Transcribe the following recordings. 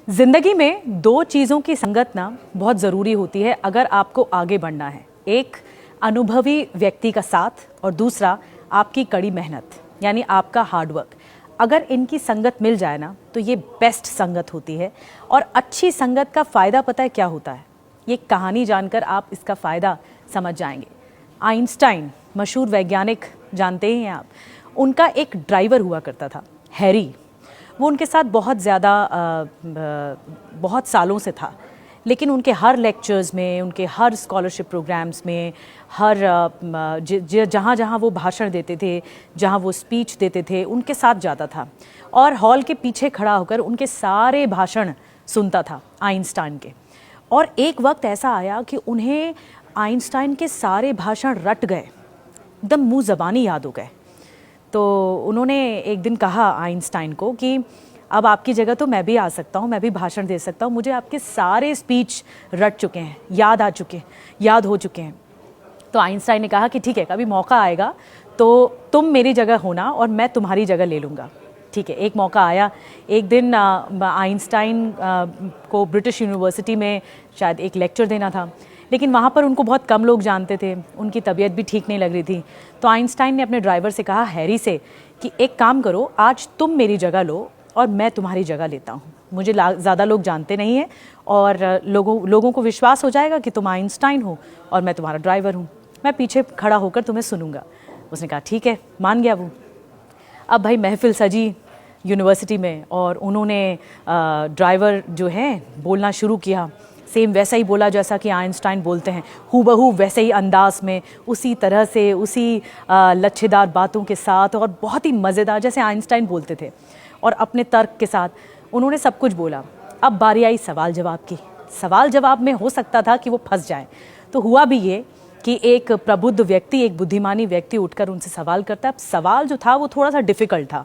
जिंदगी में दो चीज़ों की संगत ना बहुत ज़रूरी होती है अगर आपको आगे बढ़ना है। एक अनुभवी व्यक्ति का साथ और दूसरा आपकी कड़ी मेहनत यानी आपका हार्डवर्क। अगर इनकी संगत मिल जाए ना तो ये बेस्ट संगत होती है। और अच्छी संगत का फ़ायदा पता है क्या होता है? ये कहानी जानकर आप इसका फ़ायदा समझ जाएंगे। आइंस्टाइन मशहूर वैज्ञानिक जानते ही हैं आप, उनका एक ड्राइवर हुआ करता था हैरी। वो उनके साथ बहुत सालों से था, लेकिन उनके हर लेक्चर्स में, उनके हर स्कॉलरशिप प्रोग्राम्स में, हर जहाँ जहाँ वो भाषण देते थे, जहाँ वो स्पीच देते थे, उनके साथ जाता था और हॉल के पीछे खड़ा होकर उनके सारे भाषण सुनता था आइंस्टाइन के। और एक वक्त ऐसा आया कि उन्हें आइंस्टाइन के सारे भाषण रट गए, एकदम मुँह ज़बानी याद हो गए। तो उन्होंने एक दिन कहा आइंस्टाइन को कि अब आपकी जगह तो मैं भी आ सकता हूँ, मैं भी भाषण दे सकता हूँ, मुझे आपके सारे स्पीच रट चुके हैं, याद हो चुके हैं। तो आइंस्टाइन ने कहा कि ठीक है, कभी मौका आएगा तो तुम मेरी जगह होना और मैं तुम्हारी जगह ले लूँगा। ठीक है, एक मौका आया। एक दिन आइंस्टाइन को ब्रिटिश यूनिवर्सिटी में शायद एक लेक्चर देना था, लेकिन वहाँ पर उनको बहुत कम लोग जानते थे, उनकी तबीयत भी ठीक नहीं लग रही थी। तो आइंस्टाइन ने अपने ड्राइवर से कहा, हैरी से, कि एक काम करो, आज तुम मेरी जगह लो और मैं तुम्हारी जगह लेता हूँ। मुझे ज़्यादा लोग जानते नहीं हैं और लोगों को विश्वास हो जाएगा कि तुम आइंस्टाइन हो और मैं तुम्हारा ड्राइवर हूँ, मैं पीछे खड़ा होकर तुम्हें सुनूंगा। उसने कहा ठीक है, मान गया वो। अब भाई महफिल सजी यूनिवर्सिटी में और उन्होंने ड्राइवर जो है बोलना शुरू किया। सेम वैसा ही बोला जैसा कि आइंस्टाइन बोलते हैं, हूबहू वैसे ही अंदाज में, उसी तरह से, उसी लच्छेदार बातों के साथ और बहुत ही मज़ेदार जैसे आइंस्टाइन बोलते थे और अपने तर्क के साथ उन्होंने सब कुछ बोला। अब बारी आई सवाल जवाब की। सवाल जवाब में हो सकता था कि वो फंस जाएं। तो हुआ भी ये कि एक प्रबुद्ध व्यक्ति, एक बुद्धिमानी व्यक्ति उठकर उनसे सवाल करता है। सवाल जो था वो थोड़ा सा डिफ़िकल्ट था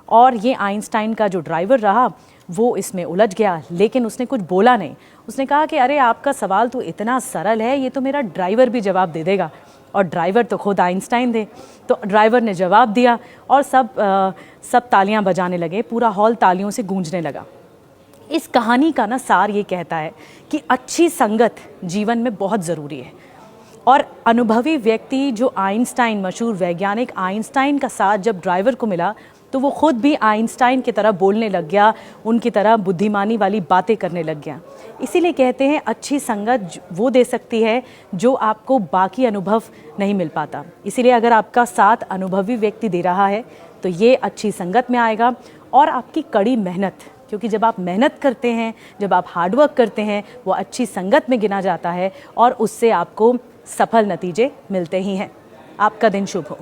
और ये आइंस्टाइन का जो ड्राइवर रहा वो इसमें उलझ गया, लेकिन उसने कुछ बोला नहीं। उसने कहा कि अरे आपका सवाल तो इतना सरल है, ये तो मेरा ड्राइवर भी जवाब दे देगा। और ड्राइवर तो खुद आइंस्टाइन थे। तो ड्राइवर ने जवाब दिया और सब तालियां बजाने लगे, पूरा हॉल तालियों से गूंजने लगा। इस कहानी का ना सार ये कहता है कि अच्छी संगत जीवन में बहुत ज़रूरी है। और अनुभवी व्यक्ति जो आइंस्टाइन, मशहूर वैज्ञानिक आइंस्टाइन का साथ जब ड्राइवर को मिला तो वो खुद भी आइंस्टाइन की तरह बोलने लग गया, उनकी तरह बुद्धिमानी वाली बातें करने लग गया। इसीलिए कहते हैं अच्छी संगत वो दे सकती है जो आपको बाकी अनुभव नहीं मिल पाता। इसीलिए अगर आपका साथ अनुभवी व्यक्ति दे रहा है तो ये अच्छी संगत में आएगा। और आपकी कड़ी मेहनत, क्योंकि जब आप मेहनत करते हैं, जब आप हार्डवर्क करते हैं, वो अच्छी संगत में गिना जाता है और उससे आपको सफल नतीजे मिलते ही हैं। आपका दिन शुभ हो।